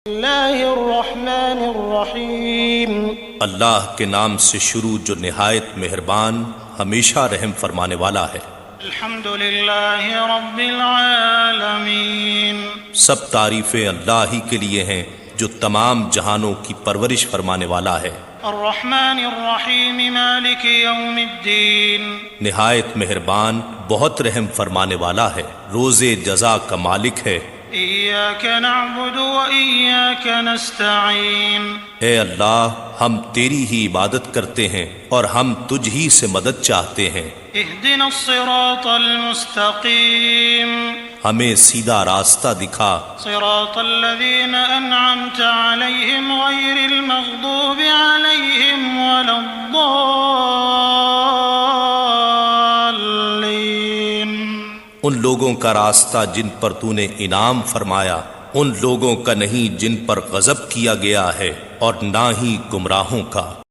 اللہ الرحمن الرحیم، اللہ کے نام سے شروع جو نہایت مہربان ہمیشہ رحم فرمانے والا ہے۔ الحمد للہ رب العالمین، سب تعریفیں اللہ ہی کے لیے ہیں جو تمام جہانوں کی پرورش فرمانے والا ہے۔ الرحمن الرحیم مالک یوم الدین، نہایت مہربان بہت رحم فرمانے والا ہے، روز جزا کا مالک ہے۔ ایاک نعبد و ایاک نستعین، اے اللہ ہم تیری ہی عبادت کرتے ہیں اور ہم تجھ ہی سے مدد چاہتے ہیں۔ اہدنا الصراط المستقیم، ہمیں سیدھا راستہ دکھا۔ صراط الذین انعمت علیہم غیر المغضوب علیہم ولا الضالین، ان لوگوں کا راستہ جن پر تو نے انعام فرمایا، ان لوگوں کا نہیں جن پر غضب کیا گیا ہے، اور نہ ہی گمراہوں کا۔